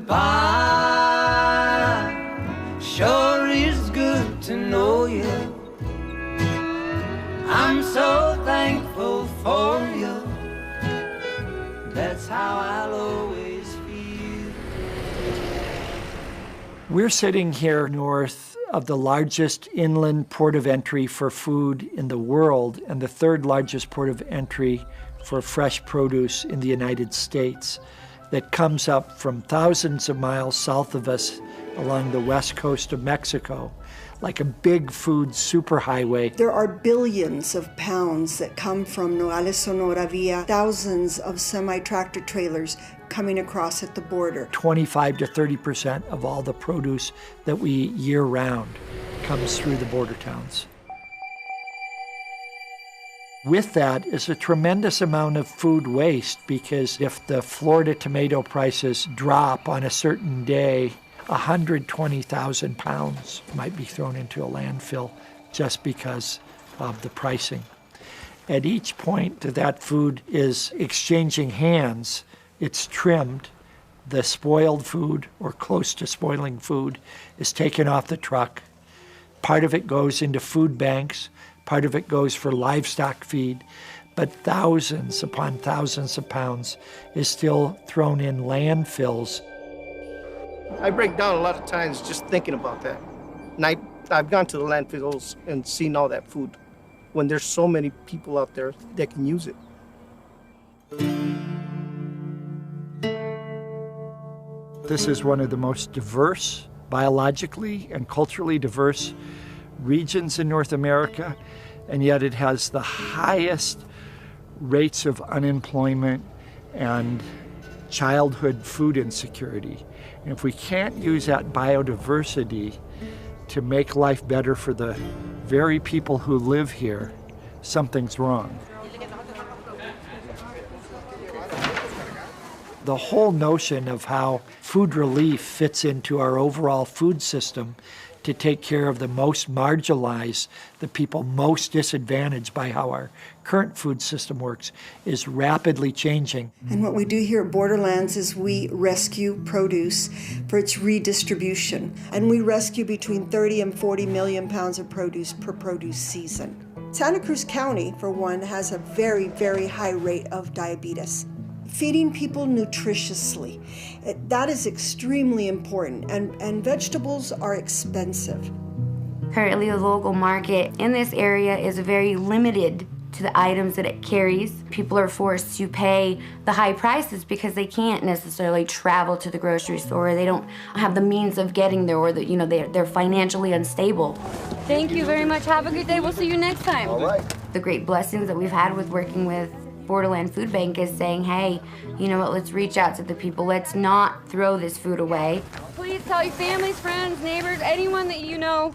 goodbye. Sure is good to know you. I'm so thankful for you. That's how I'll always feel. We're sitting here north of the largest inland port of entry for food in the world and the third largest port of entry for fresh produce in the United States that comes up from thousands of miles south of us along the west coast of Mexico, like a big food superhighway. There are billions of pounds that come from Nogales, Sonora via thousands of semi-tractor trailers coming across at the border. 25 to 30% of all the produce that we eat year-round comes through the border towns. With that is a tremendous amount of food waste, because if the Florida tomato prices drop on a certain day, 120,000 pounds might be thrown into a landfill just because of the pricing. At each point that that food is exchanging hands, it's trimmed. The spoiled food, or close to spoiling food, is taken off the truck. Part of it goes into food banks, part of it goes for livestock feed, but thousands upon thousands of pounds is still thrown in landfills. I break down a lot of times just thinking about that. And I've gone to the landfills and seen all that food when there's so many people out there that can use it. This is one of the most diverse, biologically and culturally diverse regions in North America, and yet it has the highest rates of unemployment and childhood food insecurity. And if we can't use that biodiversity to make life better for the very people who live here, something's wrong. The whole notion of how food relief fits into our overall food system to take care of the most marginalized, the people most disadvantaged by how our current food system works, is rapidly changing. And what we do here at Borderlands is we rescue produce for its redistribution. And we rescue between 30 and 40 million pounds of produce per produce season. Santa Cruz County, for one, has a very, very high rate of diabetes. Feeding people nutritiously, that is extremely important, and vegetables are expensive. Currently, the local market in this area is very limited to the items that it carries. People are forced to pay the high prices because they can't necessarily travel to the grocery store. They don't have the means of getting there, or they're financially unstable. Thank you very much. Have a good day. We'll see you next time. All right. The great blessings that we've had with working with Borderland Food Bank is saying, hey, you know what, let's reach out to the people. Let's not throw this food away. Please tell your families, friends, neighbors, anyone that you know.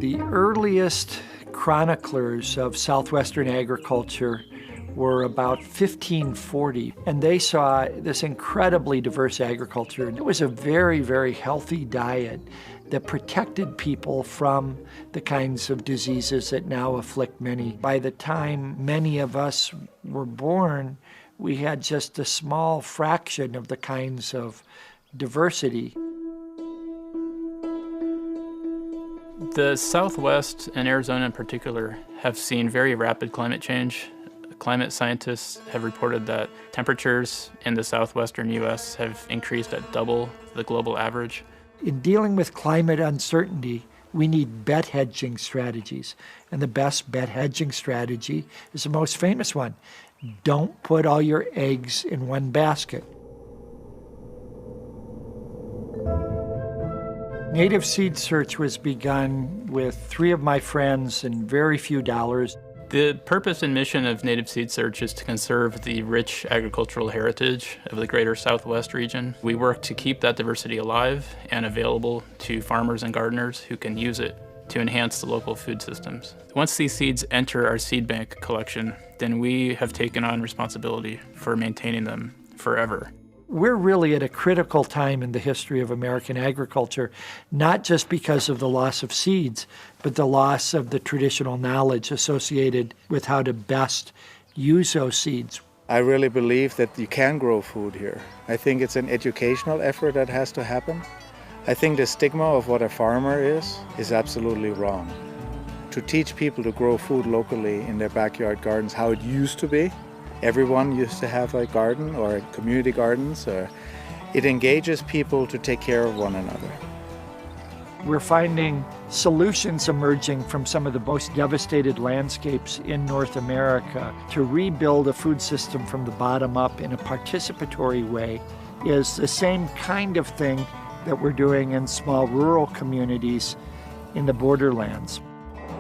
The earliest chroniclers of southwestern agriculture were about 1540, and they saw this incredibly diverse agriculture. And it was a very, very healthy diet that protected people from the kinds of diseases that now afflict many. By the time many of us were born, we had just a small fraction of the kinds of diversity. The Southwest and Arizona in particular have seen very rapid climate change. Climate scientists have reported that temperatures in the southwestern U.S. have increased at double the global average. In dealing with climate uncertainty, we need bet hedging strategies. And the best bet hedging strategy is the most famous one. Don't put all your eggs in one basket. Native Seed Search was begun with 3 of my friends and very few dollars. The purpose and mission of Native Seed Search is to conserve the rich agricultural heritage of the greater Southwest region. We work to keep that diversity alive and available to farmers and gardeners who can use it to enhance the local food systems. Once these seeds enter our seed bank collection, then we have taken on responsibility for maintaining them forever. We're really at a critical time in the history of American agriculture, not just because of the loss of seeds, but the loss of the traditional knowledge associated with how to best use those seeds. I really believe that you can grow food here. I think it's an educational effort that has to happen. I think the stigma of what a farmer is absolutely wrong. To teach people to grow food locally in their backyard gardens, how it used to be. Everyone used to have a garden or community gardens. It engages people to take care of one another. We're finding solutions emerging from some of the most devastated landscapes in North America. To rebuild a food system from the bottom up in a participatory way is the same kind of thing that we're doing in small rural communities in the borderlands.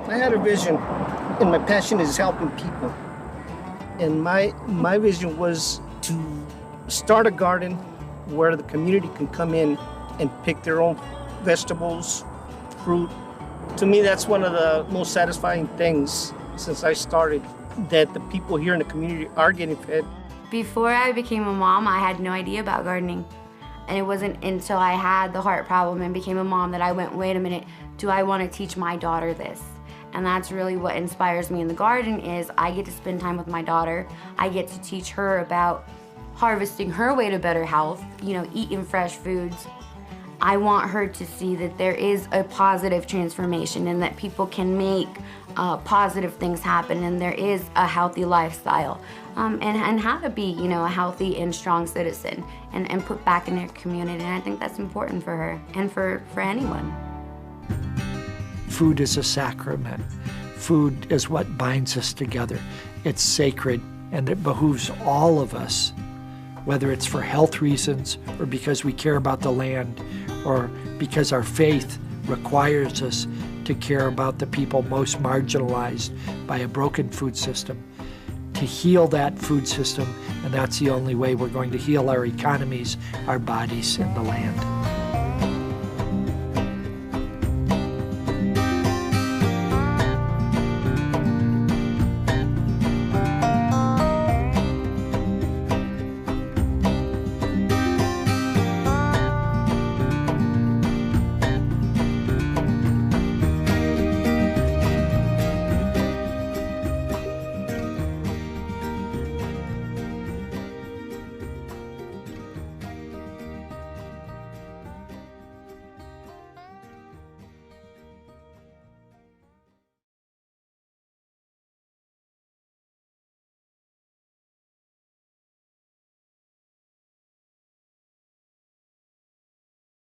I had a vision, and my passion is helping people. And my vision was to start a garden where the community can come in and pick their own vegetables, fruit. To me, that's one of the most satisfying things since I started, that the people here in the community are getting fed. Before I became a mom, I had no idea about gardening. And it wasn't until I had the heart problem and became a mom that I went, wait a minute, do I want to teach my daughter this? And that's really what inspires me in the garden is I get to spend time with my daughter. I get to teach her about harvesting her way to better health, eating fresh foods. I want her to see that there is a positive transformation and that people can make positive things happen and there is a healthy lifestyle and how to be, a healthy and strong citizen and put back in their community. And I think that's important for her and for anyone. Food is a sacrament. Food is what binds us together. It's sacred, and it behooves all of us, whether it's for health reasons or because we care about the land or because our faith requires us to care about the people most marginalized by a broken food system, to heal that food system, and that's the only way we're going to heal our economies, our bodies, and the land.